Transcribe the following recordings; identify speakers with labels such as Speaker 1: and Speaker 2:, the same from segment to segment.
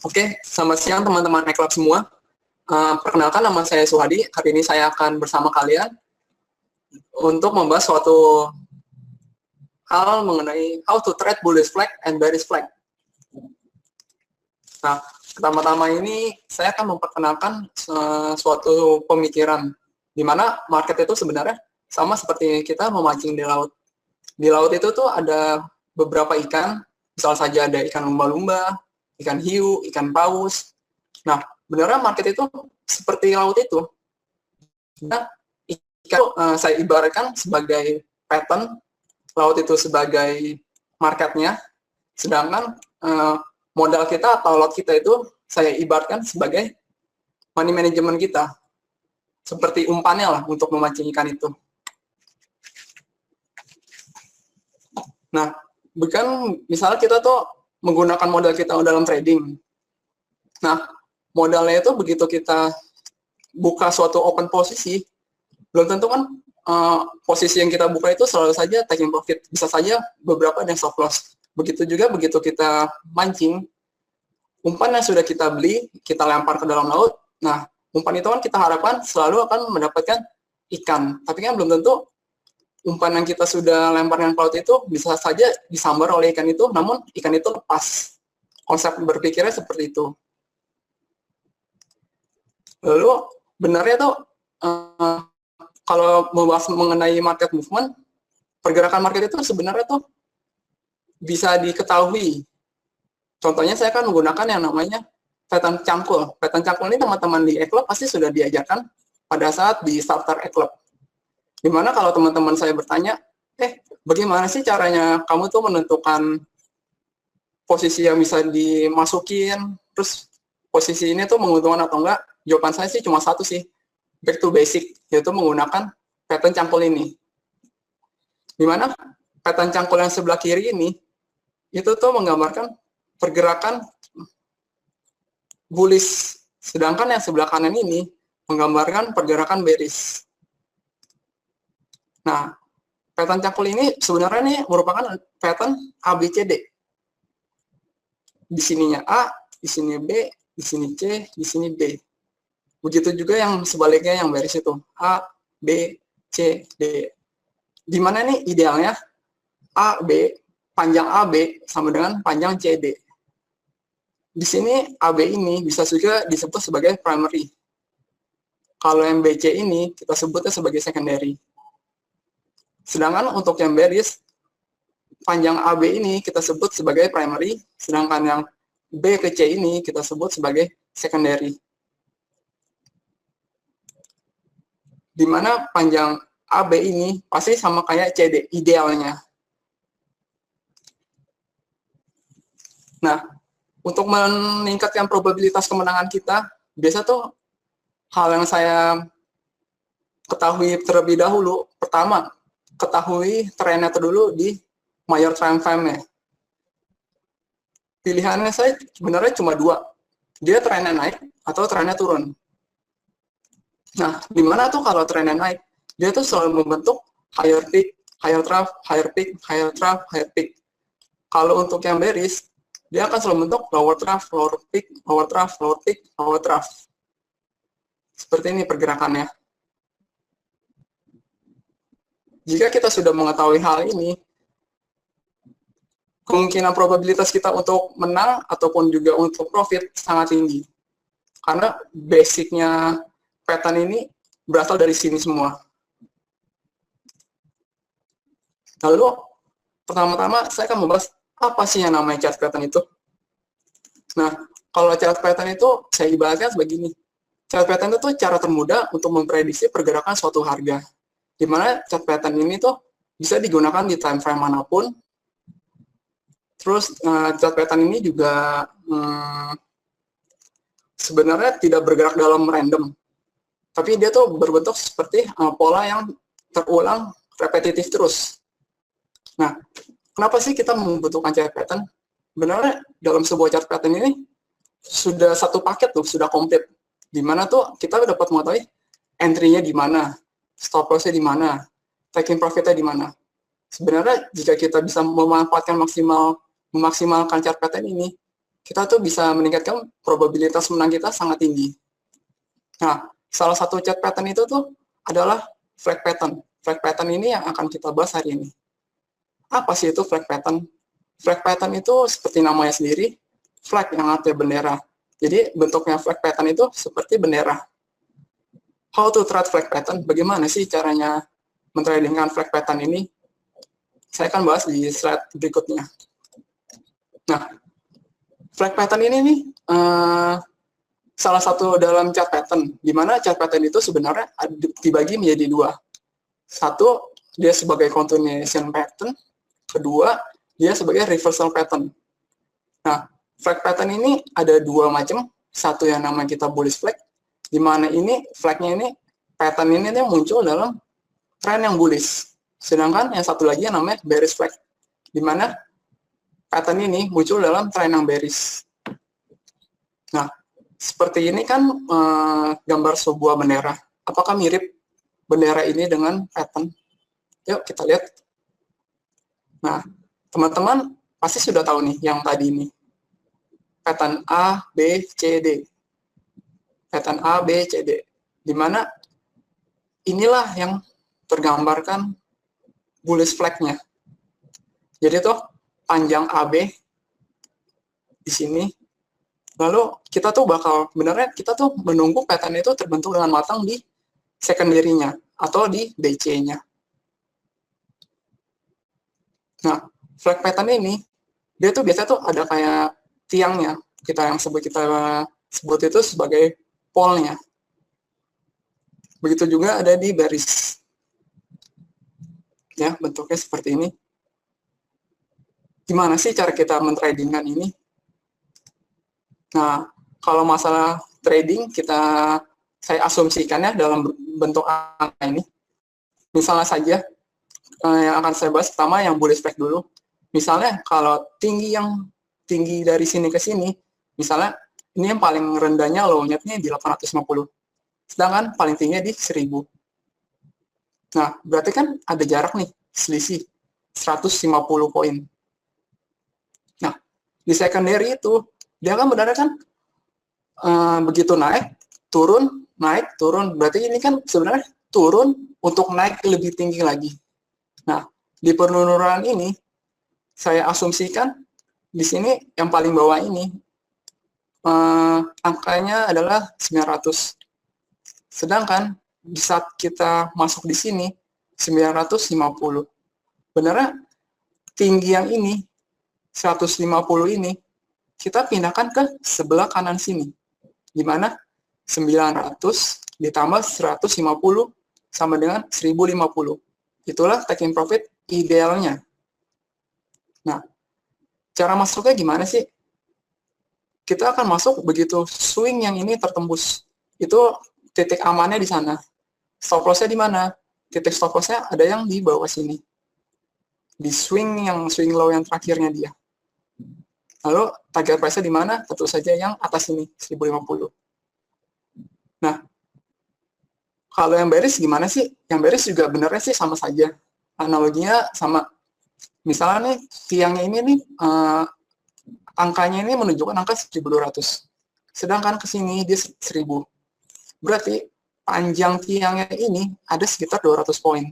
Speaker 1: Oke, selamat siang teman-teman eClub semua. Perkenalkan, nama saya Suhadi. Hari ini saya akan bersama kalian untuk membahas suatu hal mengenai how to trade bullish flag and bearish flag. Nah, pertama-tama ini saya akan memperkenalkan suatu pemikiran di mana market itu sebenarnya sama seperti kita memancing di laut. Di laut itu tuh ada beberapa ikan, misal saja ada ikan lumba-lumba, ikan hiu, ikan paus. Nah, beneran market itu seperti laut itu. Nah, ikan saya ibaratkan sebagai pattern, laut itu sebagai marketnya, sedangkan modal kita atau lot kita itu saya ibaratkan sebagai money management kita. Seperti umpannya lah untuk memancing ikan itu. Nah, bukan misalnya kita tuh menggunakan modal kita dalam trading. Nah, modalnya itu begitu kita buka suatu open posisi, belum tentu kan posisi yang kita buka itu selalu saja taking profit. Bisa saja beberapa ada yang stop loss. Begitu juga begitu kita mancing, umpan yang sudah kita beli, kita lempar ke dalam laut. Nah, umpan itu kan kita harapkan selalu akan mendapatkan ikan. Tapi kan belum tentu umpan yang kita sudah lemparkan ke laut itu bisa saja disambar oleh ikan itu, namun ikan itu lepas. Konsep berpikirnya seperti itu. Lalu benarnya tuh kalau membahas mengenai market movement, pergerakan market itu sebenarnya tuh bisa diketahui. Contohnya saya kan menggunakan yang namanya pattern cangkul. Pattern cangkul ini teman-teman di eClub pasti sudah diajarkan pada saat di starter eClub. Dimana kalau teman-teman saya bertanya, bagaimana sih caranya kamu tuh menentukan posisi yang bisa dimasukin, terus posisi ini tuh menguntungkan atau enggak? Jawaban saya sih cuma satu sih, back to basic, yaitu menggunakan pattern cangkul ini. Dimana pattern cangkul yang sebelah kiri ini, itu tuh menggambarkan pergerakan bullish, sedangkan yang sebelah kanan ini menggambarkan pergerakan bearish. Nah, pattern cangkul ini sebenarnya nih merupakan pattern ABCD. Di sininya A, di sini B, di sini C, di sini D. Begitu juga yang sebaliknya yang bearish itu A, B, C, D. Di mana nih idealnya A, B, panjang AB sama dengan panjang CD. Di sini AB ini bisa juga disebut sebagai primary. Kalau yang BC ini kita sebutnya sebagai secondary. Sedangkan untuk yang bearish, panjang AB ini kita sebut sebagai primary, sedangkan yang B ke C ini kita sebut sebagai secondary. Di mana panjang AB ini pasti sama kayak CD, idealnya. Nah, untuk meningkatkan probabilitas kemenangan kita, biasa tuh hal yang saya ketahui terlebih dahulu, pertama, ketahui trennya dulu di major time frame-nya. Pilihannya saya sebenarnya cuma dua. Dia trennya naik atau trennya turun. Nah, di mana tuh kalau trennya naik? Dia tuh selalu membentuk higher peak, higher trough, higher peak, higher trough, higher peak. Kalau untuk yang bearish, dia akan selalu membentuk lower trough, lower peak, lower trough, lower peak, lower trough. Seperti ini pergerakannya. Jika kita sudah mengetahui hal ini, kemungkinan probabilitas kita untuk menang ataupun juga untuk profit sangat tinggi. Karena basicnya pattern ini berasal dari sini semua. Lalu, pertama-tama saya akan membahas apa sih yang namanya chart pattern itu. Nah, kalau chart pattern itu saya ibaratkan sebegini. Chart pattern itu cara termudah untuk memprediksi pergerakan suatu harga. Di mana chart pattern ini tuh bisa digunakan di time frame manapun. Terus chart pattern ini juga sebenarnya tidak bergerak dalam random, tapi dia tuh berbentuk seperti pola yang terulang repetitif terus. Nah, kenapa sih kita membutuhkan chart pattern? Sebenarnya dalam sebuah chart pattern ini sudah satu paket tuh, sudah komplit. Di mana tuh kita dapat mengetahui entry-nya di mana, stop loss-nya di mana, taking profit-nya di mana. Sebenarnya jika kita bisa memaksimalkan chart pattern ini, kita tuh bisa meningkatkan probabilitas menang kita sangat tinggi. Nah, salah satu chart pattern itu tuh adalah flag pattern. Flag pattern ini yang akan kita bahas hari ini. Apa sih itu flag pattern? Flag pattern itu seperti namanya sendiri, flag yang artinya bendera. Jadi bentuknya flag pattern itu seperti bendera. How to trade flag pattern? Bagaimana sih caranya mentradingkan flag pattern ini? Saya akan bahas di slide berikutnya. Nah, flag pattern ini nih salah satu dalam chart pattern, di mana chart pattern itu sebenarnya dibagi menjadi dua. Satu, dia sebagai continuation pattern. Kedua, dia sebagai reversal pattern. Nah, flag pattern ini ada dua macam. Satu yang nama kita bullish flag, di mana ini flagnya ini, pattern ini muncul dalam tren yang bullish. Sedangkan yang satu lagi yang namanya bearish flag, di mana pattern ini muncul dalam tren yang bearish. Nah, seperti ini kan gambar sebuah bendera. Apakah mirip bendera ini dengan pattern? Yuk kita lihat. Nah, teman-teman pasti sudah tahu nih yang tadi ini. Pattern A, B, C, D. Pattern A, B, C, D. Di mana inilah yang tergambarkan bullish flag-nya. Jadi tuh panjang AB di sini. Lalu kita tuh bakal, benernya kita tuh menunggu pattern itu terbentuk dengan matang di secondary-nya atau di DC-nya. Nah, flag pattern ini, dia tuh biasanya tuh ada kayak tiangnya. Kita sebut itu sebagai pole-nya. Begitu juga ada di bearish. Ya, bentuknya seperti ini. Gimana sih cara kita mentradingkan ini? Nah, kalau masalah trading, saya asumsikan ya dalam bentuk angka ini. Misalnya saja, yang akan saya bahas pertama yang bullish flag dulu. Misalnya kalau tinggi dari sini ke sini, misalnya ini yang paling rendahnya low-nya di 850. Sedangkan paling tingginya di 1000. Nah, berarti kan ada jarak nih, selisih 150 poin. Nah, di secondary itu, dia kan benar kan begitu naik, turun, naik, turun. Berarti ini kan sebenarnya turun untuk naik lebih tinggi lagi. Nah, di penurunan ini, saya asumsikan di sini yang paling bawah ini, angkanya adalah 900. Sedangkan di saat kita masuk di sini, 950. Benernya tinggi yang ini, 150 ini, kita pindahkan ke sebelah kanan sini. Di mana 900 ditambah 150 sama dengan 1050. Itulah taking profit idealnya. Nah, cara masuknya gimana sih? Kita akan masuk begitu swing yang ini tertembus. Itu titik amannya di sana. Stop loss-nya di mana? Titik stop loss-nya ada yang di bawah sini. Di swing low yang terakhirnya dia. Lalu target price-nya di mana? Tentu saja yang atas ini, 1050. Nah, kalau yang bearish gimana sih? Yang bearish juga benernya sih sama saja. Analoginya sama, misalnya nih, tiangnya ini nih, angkanya ini menunjukkan angka 1200. Sedangkan ke sini dia 1000. Berarti panjang tiangnya ini ada sekitar 200 poin.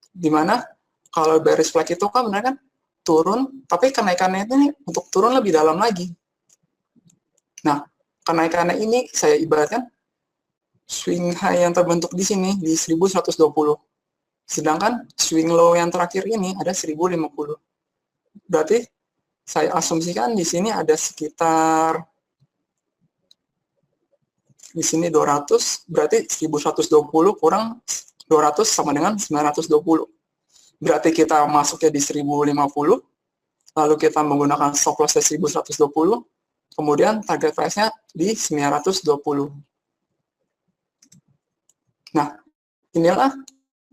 Speaker 1: Dimana kalau bearish flag itu kan benar kan turun, tapi kenaikannya ini untuk turun lebih dalam lagi. Nah, kenaikannya ini saya ibaratkan swing high yang terbentuk di sini di 1120. Sedangkan swing low yang terakhir ini ada 1050. Berarti saya asumsikan di sini ada sekitar di sini 200, berarti 1120 kurang 200 sama dengan 920. Berarti kita masuknya di 1050, lalu kita menggunakan stop loss 1120, kemudian target price-nya di 920. Nah, inilah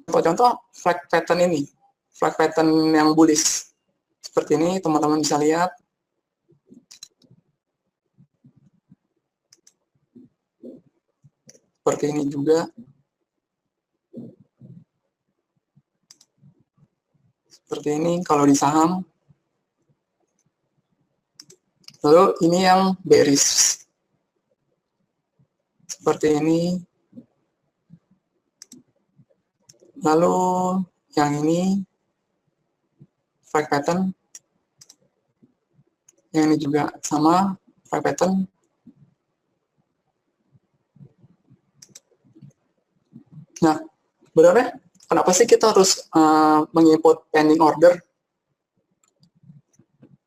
Speaker 1: contoh flag pattern ini, flag pattern yang bullish. Seperti ini teman-teman bisa lihat. Seperti ini juga. Seperti ini kalau di saham. Lalu ini yang bearish. Seperti ini. Lalu yang ini flag pattern. Yang ini juga sama flag pattern. Nah, sebenarnya kenapa sih kita harus menginput pending order?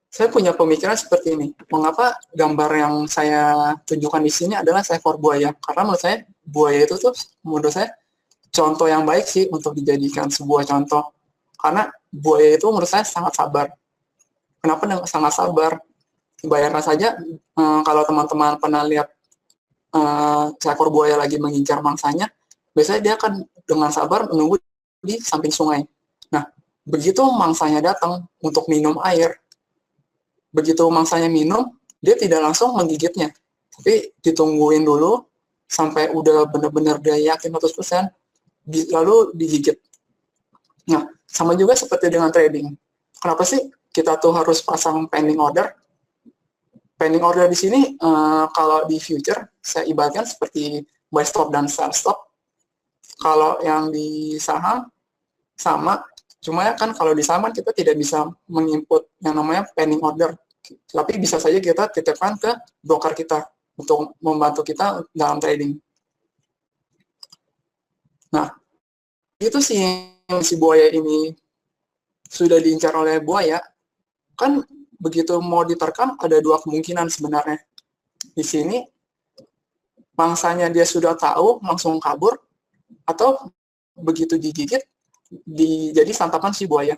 Speaker 1: Saya punya pemikiran seperti ini. Mengapa gambar yang saya tunjukkan di sini adalah seekor buaya? Karena menurut saya buaya itu tuh menurut saya contoh yang baik sih untuk dijadikan sebuah contoh. Karena buaya itu menurut saya sangat sabar. Kenapa sangat sabar? Bayangkan saja kalau teman-teman pernah lihat seekor buaya lagi mengincar mangsanya, biasanya dia akan dengan sabar menunggu di samping sungai. Nah, begitu mangsanya datang untuk minum air, begitu mangsanya minum, dia tidak langsung menggigitnya, tapi ditungguin dulu sampai udah benar-benar dia yakin 100%, lalu digigit. Nah, sama juga seperti dengan trading. Kenapa sih kita tuh harus pasang pending order? Pending order di sini, kalau di future, saya ibaratkan seperti buy stop dan sell stop. Kalau yang di saham, sama. Cuma kan kalau di saham kita tidak bisa menginput yang namanya pending order. Tapi bisa saja kita titipkan ke broker kita untuk membantu kita dalam trading. Nah, itu sih si buaya ini sudah diincar oleh buaya. Kan begitu mau diterkam ada dua kemungkinan sebenarnya. Di sini mangsanya dia sudah tahu langsung kabur, atau begitu digigit jadi santapan si buaya.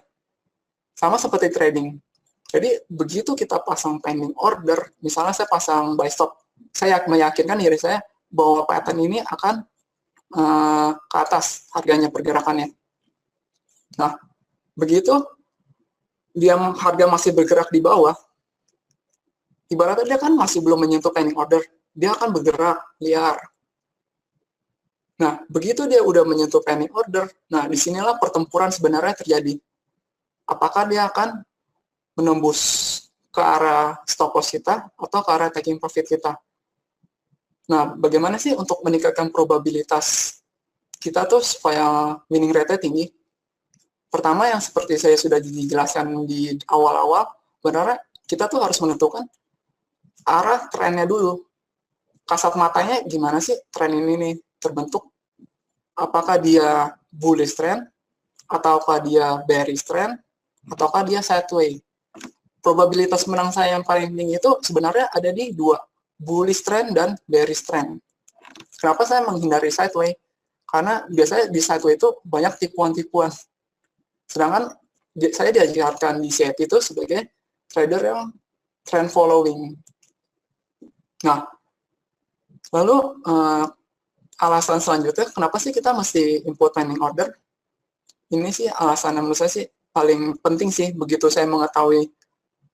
Speaker 1: Sama seperti trading. Jadi begitu kita pasang pending order, misalnya saya pasang buy stop, saya meyakinkan diri saya bahwa pattern ini akan ke atas harganya, pergerakannya. Nah, begitu dia harga masih bergerak di bawah, ibaratnya dia kan masih belum menyentuh pending order, dia akan bergerak liar. Nah, begitu dia udah menyentuh pending order, nah disinilah pertempuran sebenarnya terjadi. Apakah dia akan menembus ke arah stop loss kita atau ke arah taking profit kita? Nah, bagaimana sih untuk meningkatkan probabilitas kita tuh supaya winning rate-nya tinggi? Pertama, yang seperti saya sudah dijelaskan di awal-awal, benar kita tuh harus menentukan arah trennya dulu. Kasat matanya gimana sih tren ini nih terbentuk? Apakah dia bullish trend, ataukah dia bearish trend, ataukah dia sideways? Probabilitas menang saya yang paling tinggi itu sebenarnya ada di dua, bullish trend dan bearish trend. Kenapa saya menghindari sideways? Karena biasanya di sideways itu banyak tipuan-tipuan. Sedangkan saya diajarkan di CIP itu sebagai trader yang trend following. Nah, lalu alasan selanjutnya, kenapa sih kita mesti input pending order? Ini sih alasan yang menurut saya sih paling penting sih. Begitu saya mengetahui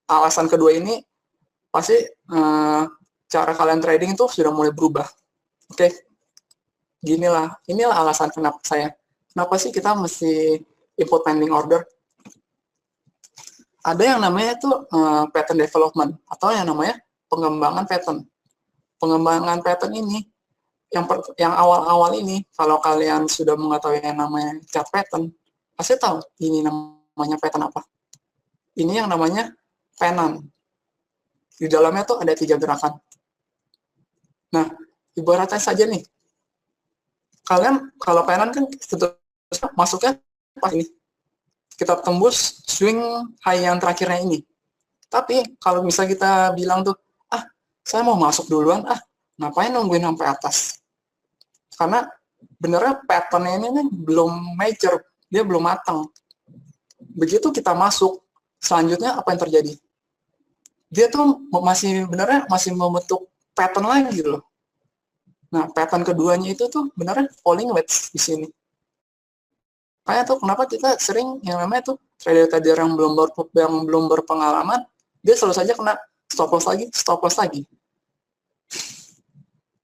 Speaker 1: alasan kedua ini, pasti cara kalian trading itu sudah mulai berubah. Oke, inilah alasan kenapa sih kita mesti input pending order. Ada yang namanya itu pattern development atau yang namanya pengembangan pattern. Pengembangan pattern ini yang awal-awal ini, kalau kalian sudah mengetahui yang namanya chart pattern, pasti tahu ini namanya pattern apa. Ini yang namanya pennant. Di dalamnya tuh ada 3 gerakan. Nah, ibaratnya saja nih, kalian kalau pennant kan masuknya pas ini, kita tembus swing high yang terakhirnya ini. Tapi kalau misalnya kita bilang tuh, saya mau masuk duluan, ngapain nungguin sampai atas? Karena benernya pattern ini nih belum mature, dia belum matang. Begitu kita masuk, selanjutnya apa yang terjadi? Dia tuh masih membentuk pattern lagi loh. Nah, pattern keduanya itu tuh benernya falling wedge di sini. Kayak tuh kenapa kita sering yang namanya tuh trader-trader yang belum berpengalaman, dia selalu saja kena stop loss lagi.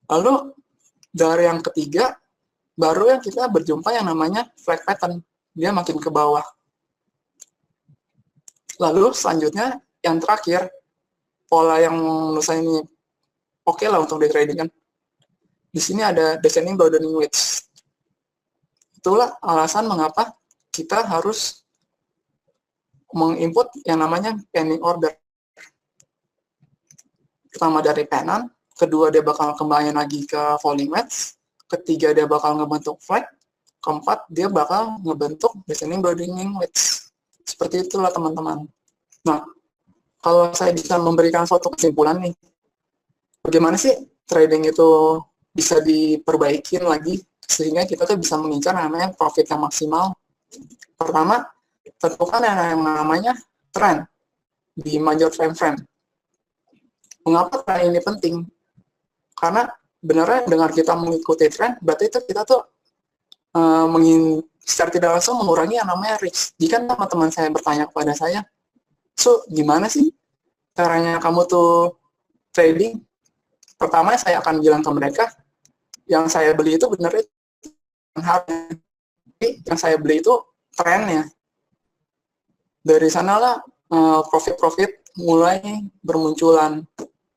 Speaker 1: Lalu dari yang ketiga, baru yang kita berjumpa yang namanya flag pattern. Dia makin ke bawah. Lalu selanjutnya yang terakhir, pola yang menurut saya ini oke lah untuk di trading kan. Di sini ada descending broadening wedge. Itulah alasan mengapa kita harus menginput yang namanya pending order. Pertama dari penan, kedua dia bakal kembali lagi ke falling wedge, ketiga dia bakal ngebentuk flag, keempat dia bakal ngebentuk descending broadening wedge. Seperti itulah teman-teman. Nah, kalau saya bisa memberikan suatu kesimpulan nih, bagaimana sih trading itu bisa diperbaikin lagi sehingga kita tuh bisa mengincar namanya profit yang maksimal. Pertama, tentukan yang namanya trend di major time frame. Mengapa tren ini penting? Karena benar dengan kita mengikuti tren, berarti itu kita tuh secara tidak langsung mengurangi yang namanya risk. Jika teman-teman saya bertanya kepada saya, so gimana sih caranya kamu tuh trading? Pertama saya akan bilang ke mereka, yang saya beli itu benar harga, yang saya beli itu trennya. Dari sanalah profit-profit mulai bermunculan.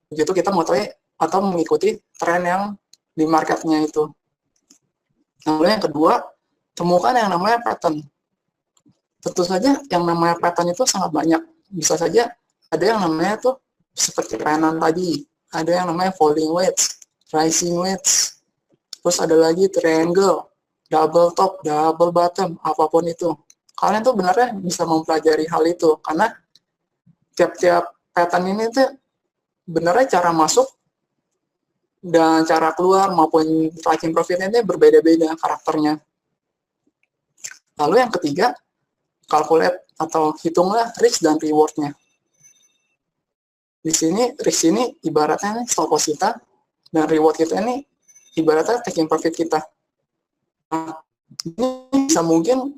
Speaker 1: Begitu kita mulai atau mengikuti tren yang di marketnya itu. Lalu yang kedua, temukan yang namanya pattern. Tentu saja yang namanya pattern itu sangat banyak. Bisa saja ada yang namanya tuh seperti penan tadi, ada yang namanya falling wedge, rising wedge, terus ada lagi triangle, double top, double bottom, apapun itu. Kalian tuh benarnya bisa mempelajari hal itu, karena tiap-tiap pattern ini tuh benarnya cara masuk dan cara keluar maupun tracking profitnya ini berbeda-beda karakternya. Lalu yang ketiga, calculate atau hitunglah risk dan rewardnya. Di sini risk ini ibaratnya nih stop loss kita, dan reward kita ini ibaratnya taking profit kita. Nah, ini bisa mungkin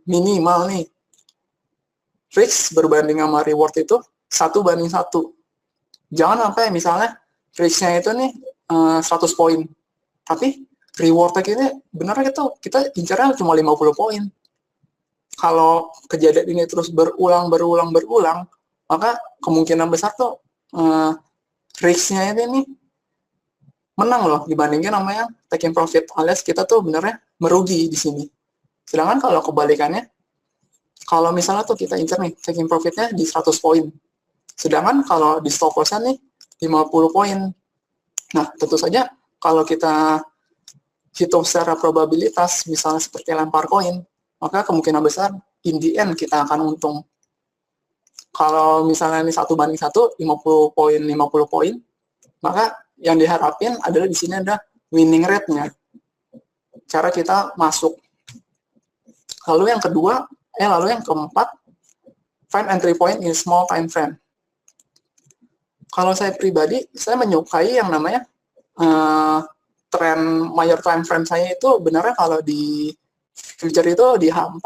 Speaker 1: minimal nih risk berbanding sama reward itu 1:1. Jangan sampai misalnya risk-nya itu nih 100 poin, tapi reward-nya kita benar kita incarnya cuma 50 poin. Kalau kejadian ini terus berulang, maka kemungkinan besar tuh risk-nya ini nih menang loh dibandingin namanya taking profit, alias kita tuh benernya merugi di sini. Sedangkan kalau kebalikannya, kalau misalnya tuh kita incar nih taking profitnya di 100 poin, sedangkan kalau di stop loss nih 50 poin. Nah, tentu saja kalau kita hitung secara probabilitas, misalnya seperti lempar koin, maka kemungkinan besar in the end kita akan untung. Kalau misalnya ini 1:1, 50 poin, 50 poin, maka yang diharapin adalah di sini ada winning rate-nya. Cara kita masuk. Lalu yang keempat, find entry point in small time frame. Kalau saya pribadi, saya menyukai yang namanya tren major time frame saya itu benarnya kalau di future itu di H4,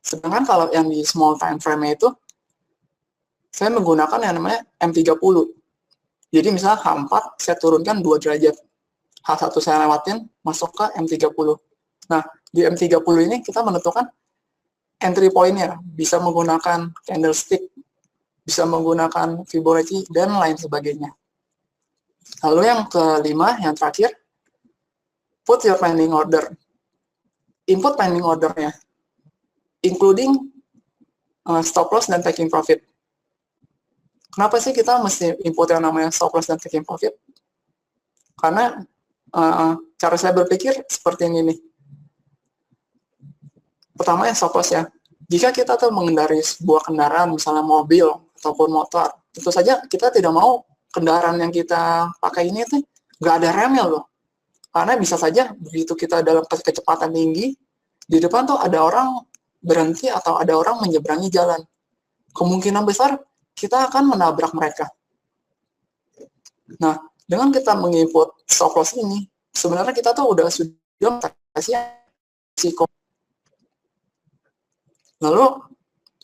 Speaker 1: sedangkan kalau yang di small time frame itu saya menggunakan yang namanya M30. Jadi misalnya H4 saya turunkan 2 derajat, H1 saya lewatin masuk ke M30. Nah, di M30 ini kita menentukan entry point-nya, bisa menggunakan candlestick, bisa menggunakan Fibonacci, dan lain sebagainya. Lalu yang kelima, yang terakhir, put your pending order. Input pending order-nya, including stop loss dan taking profit. Kenapa sih kita mesti input yang namanya stop loss dan taking profit? Karena cara saya berpikir seperti ini nih. Pertama yang stop loss ya. Jika kita tuh mengendarai sebuah kendaraan, misalnya mobil ataupun motor, tentu saja kita tidak mau kendaraan yang kita pakai ini tuh nggak ada remnya loh. Karena bisa saja begitu kita dalam kecepatan tinggi, di depan tuh ada orang berhenti atau ada orang menyeberangi jalan. Kemungkinan besar kita akan menabrak mereka. Nah, dengan kita menginput stop loss ini, sebenarnya kita tuh sudah mengatasi risiko. Lalu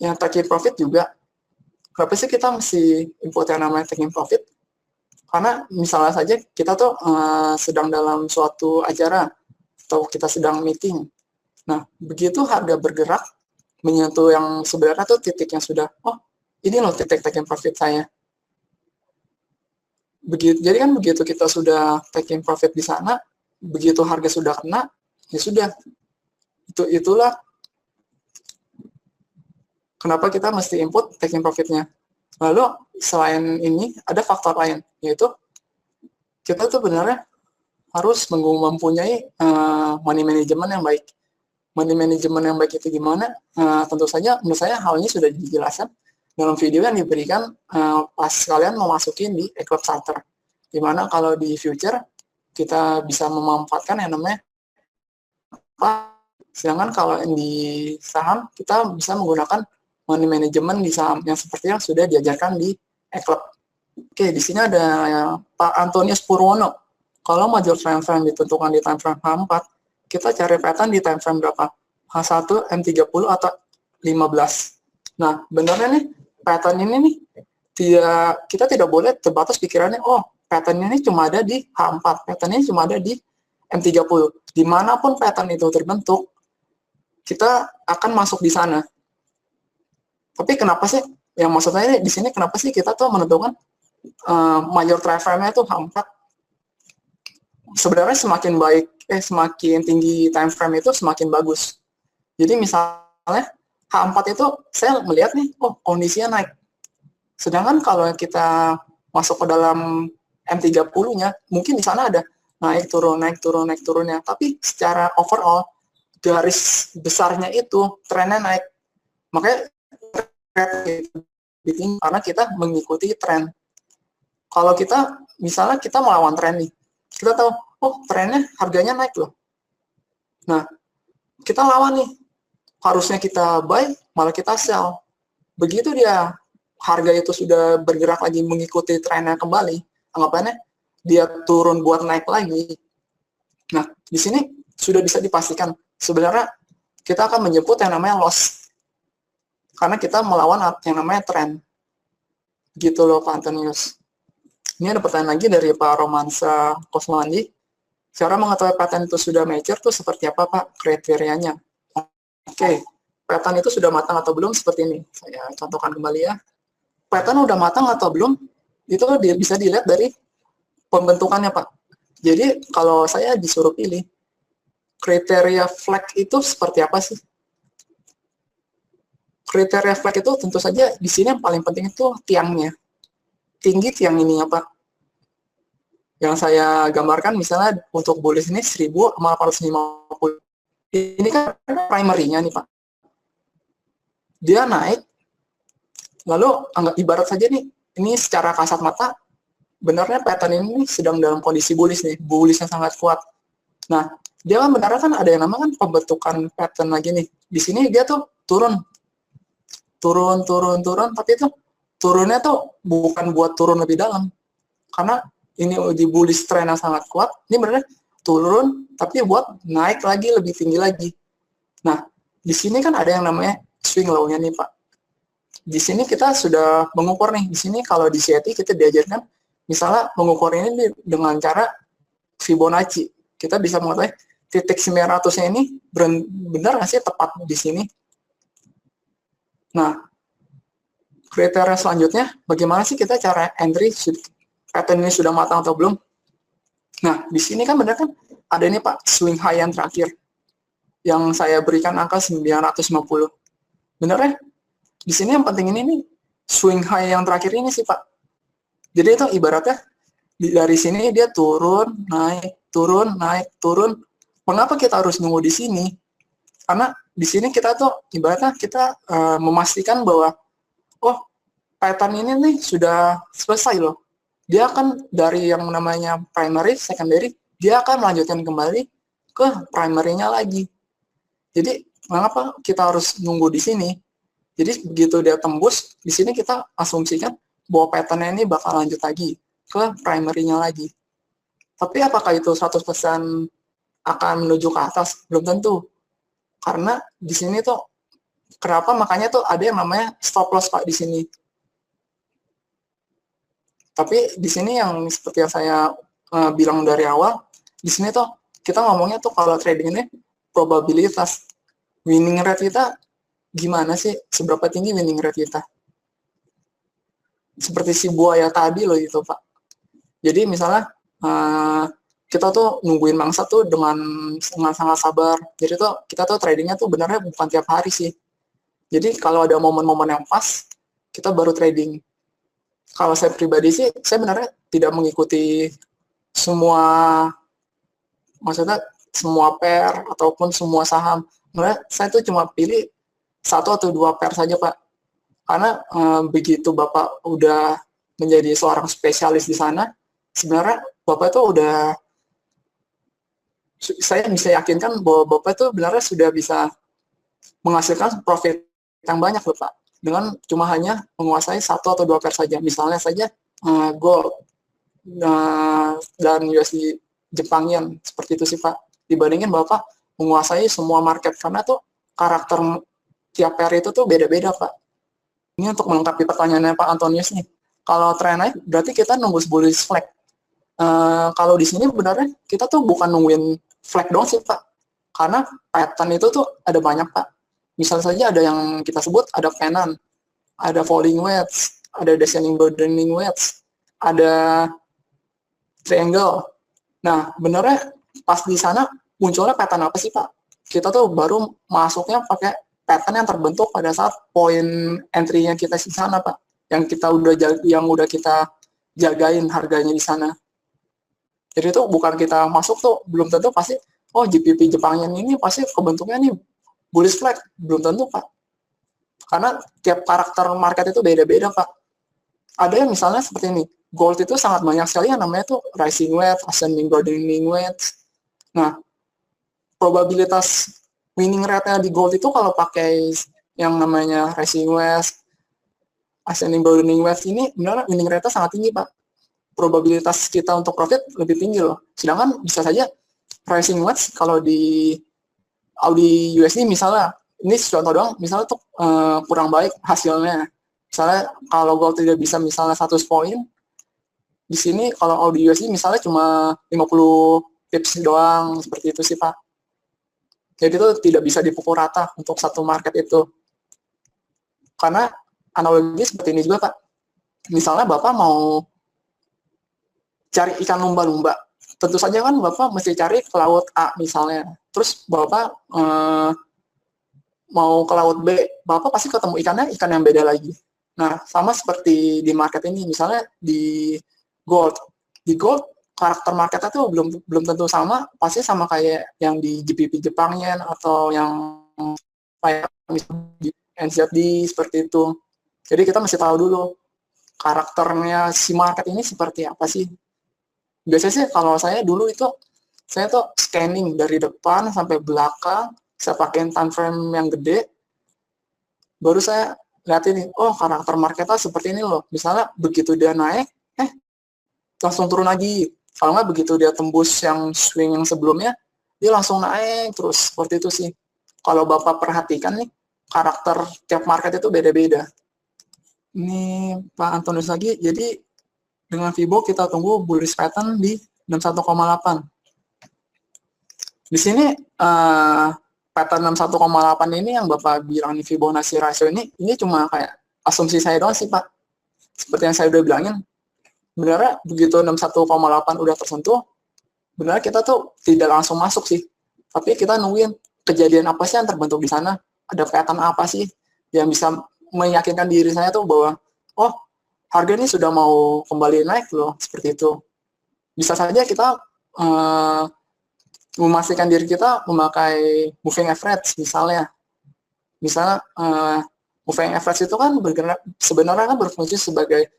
Speaker 1: yang taking profit juga, kenapa sih kita mesti input yang namanya taking profit? Karena misalnya saja kita tuh sedang dalam suatu acara atau kita sedang meeting. Nah, begitu harga bergerak menyentuh yang sebenarnya tuh titik yang sudah, oh ini loh titik taking profit saya. Jadi kan begitu kita sudah taking profit di sana, begitu harga sudah kena, ya sudah. Itulah kenapa kita mesti input taking profitnya. Lalu selain ini ada faktor lain, yaitu kita tuh benar harus mempunyai money management yang baik. Money management yang baik itu gimana? Tentu saja menurut saya hal ini sudah dijelaskan dalam video yang diberikan pas kalian mau masukin di Eclipse Charter. Dimana kalau di future kita bisa memanfaatkan yang namanya apa? Sedangkan kalau di saham kita bisa menggunakan money management di saham yang seperti yang sudah diajarkan di Eclipse. Oke, di sini ada Pak Antonius Purwono. Kalau major time frame ditentukan di time frame H4, kita cari pattern di time frame berapa? H1, M30 atau 15. Nah, benarnya nih pattern ini nih kita tidak boleh terbatas pikirannya, oh pattern ini cuma ada di H4, pattern ini cuma ada di M30. Dimanapun pattern itu terbentuk, kita akan masuk di sana. Tapi kenapa sih? Yang maksudnya di sini kenapa sih kita tuh menentukan major time frame-nya itu H4? Sebenarnya semakin tinggi time frame itu semakin bagus. Jadi misalnya H4 itu saya melihat nih, oh kondisinya naik. Sedangkan kalau kita masuk ke dalam M30-nya, mungkin di sana ada naik turun, naik turun, naik turunnya. Tapi secara overall, garis besarnya itu trennya naik. Makanya karena kita mengikuti tren. Kalau kita, misalnya kita melawan tren nih, kita tahu, oh trennya harganya naik loh. Nah, kita lawan nih. Harusnya kita buy, malah kita sell. Begitu dia harga itu sudah bergerak lagi mengikuti trennya kembali, anggapannya dia turun buat naik lagi. Nah, di sini sudah bisa dipastikan sebenarnya kita akan menyebut yang namanya loss. Karena kita melawan yang namanya tren. Gitu loh Pak Antonius. Ini ada pertanyaan lagi dari Pak Romansa Kosmandi. Cara mengetahui pattern itu sudah mature tuh seperti apa Pak kriterianya? Oke, pattern itu sudah matang atau belum seperti ini. Saya contohkan kembali ya. Pattern udah matang atau belum, itu bisa dilihat dari pembentukannya Pak. Jadi kalau saya disuruh pilih, kriteria flag itu seperti apa sih? Kriteria flag itu tentu saja di sini yang paling penting itu tiangnya. Tinggi tiang ini apa? Yang saya gambarkan misalnya untuk bullish ini 1850. Ini kan primary-nya nih Pak. Dia naik, lalu ibarat saja nih, ini secara kasat mata, benarnya pattern ini sedang dalam kondisi bullish nih, bullish-nya sangat kuat. Nah, dia kan benarnya kan ada yang namanya kan pembentukan pattern lagi nih. Di sini dia tuh turun, tapi itu turunnya tuh bukan buat turun lebih dalam. Karena ini di bullish trend yang sangat kuat, ini benar turun, tapi buat naik lagi, lebih tinggi lagi. Nah, di sini kan ada yang namanya swing low-nya nih, Pak. Di sini kita sudah mengukur nih. Di sini kalau di CIT kita diajarkan, misalnya mengukur ini dengan cara Fibonacci. Kita bisa mengetahui titik 900-nya ini benar nggak sih tepat di sini. Nah, kriteria selanjutnya, bagaimana sih kita cara entry pattern ini sudah matang atau belum? Nah, di sini kan benar kan ada ini Pak, swing high yang terakhir. Yang saya berikan angka 950. Benar ya? Di sini yang penting ini nih, swing high yang terakhir ini sih Pak. Jadi itu ibaratnya dari sini dia turun, naik, turun, naik, turun. Mengapa kita harus nunggu di sini? Karena di sini kita tuh ibaratnya kita memastikan bahwa oh pattern ini nih sudah selesai loh. Dia akan dari yang namanya primary, secondary, dia akan melanjutkan kembali ke primary-nya lagi. Jadi mengapa kita harus nunggu di sini? Jadi begitu dia tembus, di sini kita asumsikan bahwa pattern-nya ini bakal lanjut lagi ke primary-nya lagi. Tapi apakah itu 100% akan menuju ke atas? Belum tentu. Karena di sini tuh kenapa makanya tuh ada yang namanya stop loss Pak di sini. Tapi di sini yang seperti yang saya bilang dari awal, di sini tuh kita ngomongnya tuh kalau trading ini probabilitas winning rate kita gimana sih, seberapa tinggi winning rate kita. Seperti si buaya tadi loh itu Pak. Jadi misalnya kita tuh nungguin mangsa tuh dengan sangat sabar. Jadi tuh kita tuh tradingnya tuh benernya bukan tiap hari sih. Jadi kalau ada momen-momen yang pas, kita baru trading. Kalau saya pribadi sih, saya benernya tidak mengikuti semua, maksudnya semua pair ataupun semua saham. Sebenarnya saya tuh cuma pilih 1 atau 2 pair saja, Pak. Karena begitu Bapak udah menjadi seorang spesialis di sana, sebenarnya Bapak itu udah, saya bisa yakinkan bahwa Bapak itu sebenarnya sudah bisa menghasilkan profit yang banyak loh Pak, dengan cuma hanya menguasai 1 atau 2 pair saja. Misalnya saja gold dan USD Jepang Yen, seperti itu sih Pak. Dibandingin Bapak menguasai semua market, karena tuh karakter tiap pair itu tuh beda-beda Pak. Ini untuk melengkapi pertanyaannya Pak Antonius nih. Kalau tren naik berarti kita nunggu bullish flag. Kalau di sini sebenarnya kita tuh bukan nungguin flag doang sih Pak, karena pattern itu tuh ada banyak Pak. Misal saja ada yang kita sebut ada pennant, ada falling wedge, ada descending broadening wedge, ada triangle. Nah, benernya pas di sana munculnya pattern apa sih Pak? Kita tuh baru masuknya pakai pattern yang terbentuk pada saat poin entry-nya kita di sana Pak, yang udah kita jagain harganya di sana. Jadi itu bukan kita masuk tuh belum tentu pasti GBP Jepangnya ini pasti kebentuknya nih bullish flag, belum tentu Pak. Karena tiap karakter market itu beda-beda Pak. Ada yang misalnya seperti ini, gold itu sangat banyak sekali yang namanya tuh rising wedge, ascending broadening wedge. Nah, probabilitas winning rate-nya di gold itu kalau pakai yang namanya rising wedge, ascending broadening wedge ini benar winning rate-nya sangat tinggi Pak. Probabilitas kita untuk profit lebih tinggi loh. Sedangkan bisa saja rising wedge kalau di Audi USD misalnya, ini contoh doang, misalnya tuh kurang baik hasilnya. Misalnya kalau gold tidak bisa misalnya 100 poin, di sini kalau Audi USD misalnya cuma 50 pips doang, seperti itu sih Pak. Jadi itu tidak bisa dipukul rata untuk satu market itu. Karena analogi seperti ini juga Pak. Misalnya Bapak mau cari ikan lumba-lumba, tentu saja kan Bapak mesti cari ke laut A misalnya. Terus Bapak mau ke laut B, Bapak pasti ketemu ikan yang beda lagi. Nah, sama seperti di market ini, misalnya di gold. Di gold, karakter marketnya tuh belum tentu sama, pasti sama kayak yang di GBP Jepang Yen atau yang kayak di NZD, seperti itu. Jadi kita mesti tahu dulu karakternya si market ini seperti apa sih. Biasanya sih kalau saya dulu itu, saya tuh scanning dari depan sampai belakang, saya pakai time frame yang gede, baru saya lihat ini, karakter marketnya seperti ini loh. Misalnya begitu dia naik, langsung turun lagi. Kalau nggak begitu dia tembus yang swing yang sebelumnya, dia langsung naik terus. Seperti itu sih. Kalau Bapak perhatikan nih, karakter tiap market itu beda-beda. Ini Pak Antonius lagi, jadi dengan Fibo kita tunggu bullish pattern di 61,8. Di sini pattern 61,8 ini yang Bapak bilang nih Fibonacci ratio ini cuma kayak asumsi saya doang sih Pak. Seperti yang saya udah bilangin, benernya begitu 61,8 udah tersentuh, benernya kita tuh tidak langsung masuk sih. Tapi kita nungguin kejadian apa sih yang terbentuk di sana, ada pattern apa sih yang bisa meyakinkan diri saya tuh bahwa harga ini sudah mau kembali naik loh, seperti itu. Bisa saja kita memastikan diri kita memakai moving average misalnya. Misalnya moving average itu kan sebenarnya kan berfungsi sebagai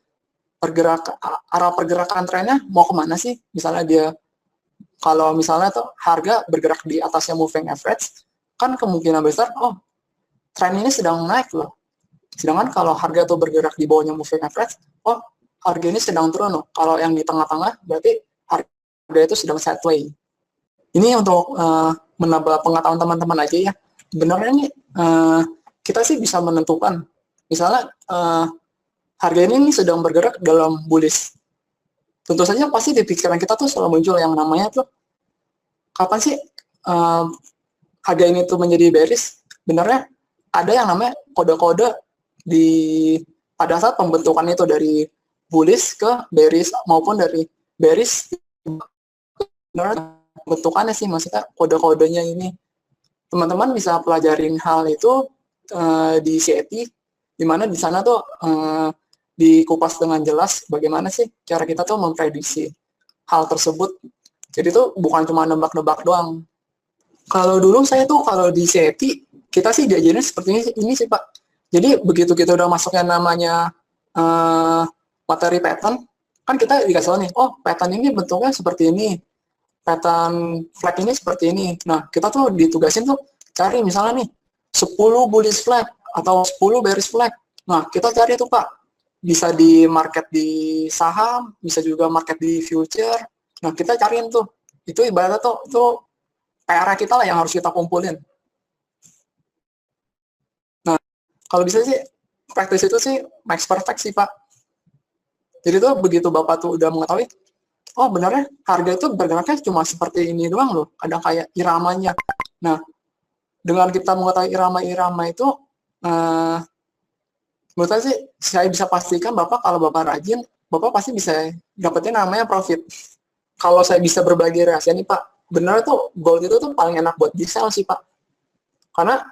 Speaker 1: arah pergerakan trennya mau kemana sih. Misalnya dia, kalau misalnya tuh harga bergerak di atasnya moving average, kan kemungkinan besar tren ini sedang naik loh. Sedangkan kalau harga tuh bergerak di bawahnya moving average, harga ini sedang turun loh. Kalau yang di tengah-tengah berarti harga itu sedang sideway. Ini untuk menambah pengetahuan teman-teman aja ya. Sebenarnya ini kita sih bisa menentukan. Misalnya harga ini sedang bergerak dalam bullish. Tentu saja pasti di pikiran kita tuh selalu muncul yang namanya tuh, kapan sih harga ini tuh menjadi bearish? Sebenarnya ada yang namanya kode-kode pada saat pembentukan itu dari bullish ke bearish maupun dari bearish bentukannya sih, maksudnya kode-kodenya ini. Teman-teman bisa pelajarin hal itu di CET, di mana di sana tuh dikupas dengan jelas bagaimana sih cara kita tuh memprediksi hal tersebut. Jadi tuh bukan cuma nebak-nebak doang. Kalau dulu saya tuh kalau di CET kita sih diajarin seperti ini sih Pak. Jadi begitu kita udah masuk yang namanya materi pattern, kan kita dikasih tahu nih, oh pattern ini bentuknya seperti ini, pattern flag ini seperti ini. Nah, kita tuh ditugasin tuh cari misalnya nih 10 bullish flag atau 10 bearish flag. Nah, kita cari tuh Pak. Bisa di market di saham, bisa juga market di future. Nah, kita cariin tuh. Itu ibaratnya tuh PR kita lah yang harus kita kumpulin. Nah, kalau bisa sih praktis itu sih max perfect sih Pak. Jadi tuh begitu Bapak tuh udah mengetahui, oh benarnya harga itu bergeraknya cuma seperti ini doang loh, ada kayak iramanya. Nah, dengan kita mengetahui irama-irama itu, menurut saya sih, saya bisa pastikan Bapak kalau Bapak rajin, Bapak pasti bisa dapetin namanya profit. Kalau saya bisa berbagi rahasia nih Pak, benar tuh gold itu tuh paling enak buat di sell sih Pak. Karena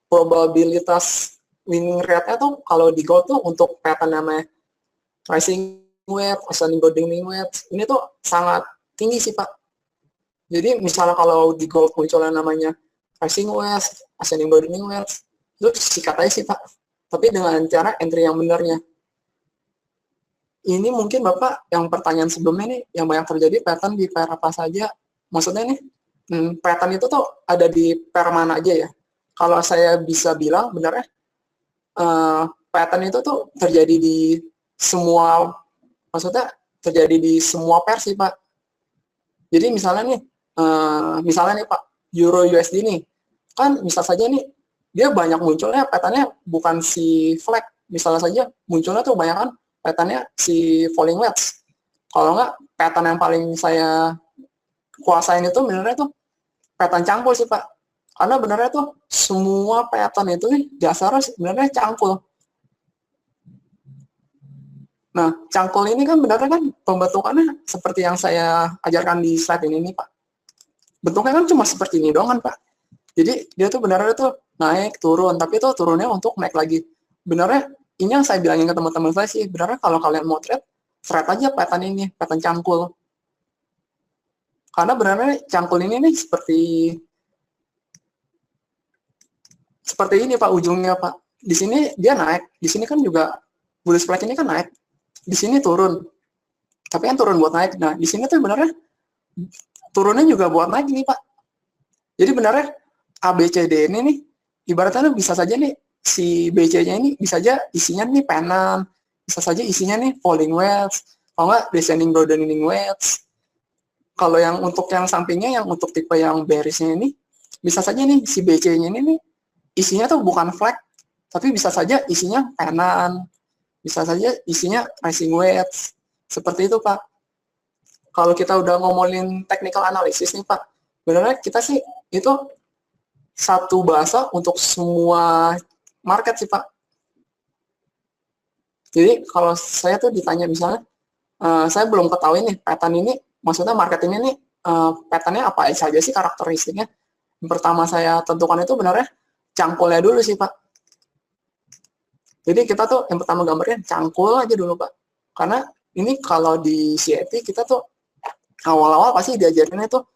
Speaker 1: probabilitas winning rate-nya tuh kalau di gold tuh untuk pattern namanya rising wedge, ascending goldening wedge, ini tuh sangat tinggi sih Pak. Jadi misalnya kalau di gold munculnya namanya rising wedge, ascending goldening wedge, itu sikat aja sih Pak. Tapi dengan cara entry yang benarnya. Ini mungkin Bapak yang pertanyaan sebelumnya nih, yang banyak terjadi pattern di pair apa saja. Maksudnya nih, pattern itu tuh ada di pair mana aja ya. Kalau saya bisa bilang benarnya, pattern itu tuh terjadi di semua, maksudnya terjadi di semua pair sih Pak. Jadi misalnya nih Pak, Euro USD nih, kan bisa saja nih, dia banyak munculnya patternnya bukan si flag, misalnya saja munculnya tuh banyak kan patternnya si falling wedge. Kalau nggak, pattern yang paling saya kuasain itu benernya tuh pattern cangkul sih Pak. Karena benernya tuh semua pattern itu nih dasarnya sebenarnya cangkul. Nah, cangkul ini kan benernya kan pembentukannya seperti yang saya ajarkan di slide ini nih Pak. Bentuknya kan cuma seperti ini doang kan Pak. Jadi dia tuh benernya tuh naik, turun, tapi itu turunnya untuk naik lagi. Benernya, ini yang saya bilangin ke teman-teman saya sih, benernya kalau kalian mau trade aja pattern ini, pattern cangkul. Karena benernya cangkul ini nih seperti ini Pak ujungnya Pak. Di sini dia naik, di sini kan juga bullish flag ini kan naik, di sini turun. Tapi kan turun buat naik. Nah, di sini tuh benernya turunnya juga buat naik nih Pak. Jadi benernya ABCD ini nih, ibaratnya bisa saja nih, si BC-nya ini bisa saja isinya nih pennant, bisa saja isinya nih falling wedge, kalau nggak descending broadening wedge. Kalau yang untuk yang sampingnya, yang untuk tipe yang bearish-nya ini, bisa saja nih si BC-nya ini nih, isinya tuh bukan flag, tapi bisa saja isinya pennant, bisa saja isinya rising wedge. Seperti itu Pak. Kalau kita udah ngomongin technical analysis nih Pak, benernya kita sih itu satu bahasa untuk semua market sih Pak. Jadi kalau saya tuh ditanya misalnya, saya belum ketahui nih pattern ini, maksudnya market ini nih patternnya apa saja sih karakteristiknya. Yang pertama saya tentukan itu benarnya cangkulnya dulu sih Pak. Jadi kita tuh yang pertama gambarnya cangkul aja dulu Pak. Karena ini kalau di CET kita tuh awal-awal pasti diajarinnya tuh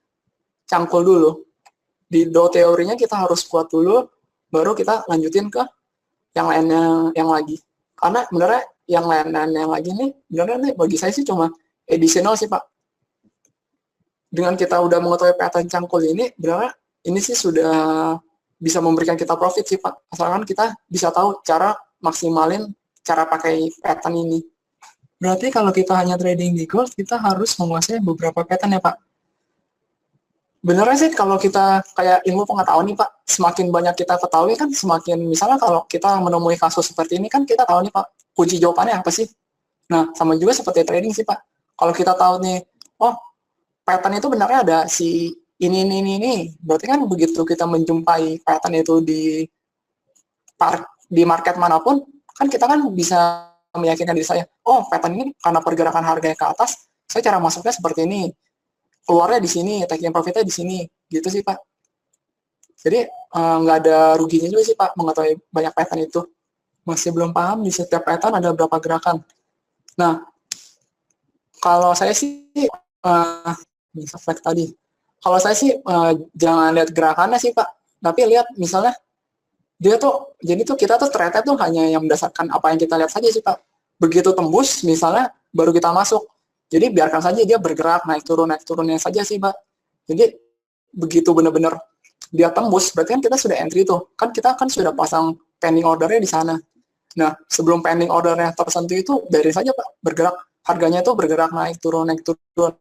Speaker 1: cangkul dulu. Di do teorinya kita harus kuat dulu, baru kita lanjutin ke yang lainnya yang lagi. Karena benernya yang lain-lain yang lagi nih, benernya nih bagi saya sih cuma additional sih Pak. Dengan kita udah mengetahui pattern cangkul ini, benernya ini sih sudah bisa memberikan kita profit sih Pak. Asalkan kita bisa tahu cara maksimalin cara pakai pattern ini. Berarti kalau kita hanya trading di gold, kita harus menguasai beberapa pattern ya Pak. Benernya sih kalau kita kayak ilmu pengetahuan nih Pak, semakin banyak kita ketahui kan semakin, misalnya kalau kita menemui kasus seperti ini kan kita tahu nih Pak, kunci jawabannya apa sih. Nah, sama juga seperti trading sih Pak. Kalau kita tahu nih, oh pattern itu benarnya ada si ini. Berarti kan begitu kita menjumpai pattern itu di market manapun, kan kita kan bisa meyakinkan diri saya, oh pattern ini karena pergerakan harganya ke atas, saya cara masuknya seperti ini, keluarnya di sini, taking profitnya di sini, gitu sih Pak. Jadi nggak ada ruginya juga sih Pak mengetahui banyak pattern itu. Masih belum paham di setiap pattern ada berapa gerakan. Nah, kalau saya sih bisa flag tadi. Kalau saya sih jangan lihat gerakannya sih Pak, tapi lihat misalnya dia tuh, jadi tuh kita tuh trade tuh hanya yang berdasarkan apa yang kita lihat saja sih Pak. Begitu tembus misalnya baru kita masuk. Jadi biarkan saja dia bergerak naik turunnya saja sih Pak. Jadi begitu benar-benar dia tembus berarti kan kita sudah entry tuh. Kan kita kan sudah pasang pending ordernya di sana. Nah, sebelum pending ordernya tersentuh itu biarin saja Pak bergerak. Harganya tuh bergerak naik turun naik turun.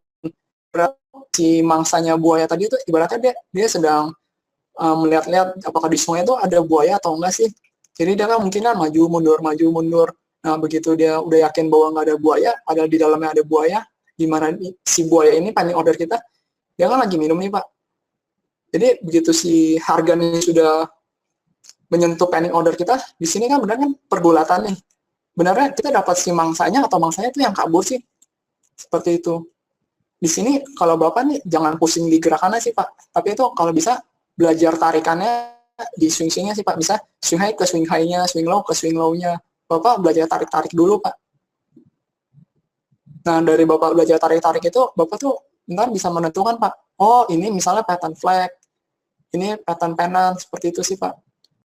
Speaker 1: Si mangsanya buaya tadi itu ibaratnya dia sedang melihat-lihat apakah di sungai itu ada buaya atau enggak sih. Jadi dia kan mungkin kan maju mundur. Nah begitu dia udah yakin bahwa nggak ada buaya, padahal di dalamnya ada buaya, di mana si buaya ini pending order kita, dia kan lagi minum nih Pak. Jadi begitu si harganya sudah menyentuh pending order kita, di sini kan benar kan pergulatan nih. Benarnya kita dapat si mangsanya atau mangsanya itu yang kabur sih. Seperti itu. Di sini kalau Bapak nih jangan pusing di gerakannya sih Pak. Tapi itu kalau bisa belajar tarikannya di swing-swingnya sih Pak. Bisa swing high ke swing high-nya, swing low ke swing low-nya. Bapak belajar tarik-tarik dulu Pak. Nah dari Bapak belajar tarik-tarik itu, Bapak tuh ntar bisa menentukan Pak. Oh ini misalnya pattern flag, ini pattern pennant, seperti itu sih Pak.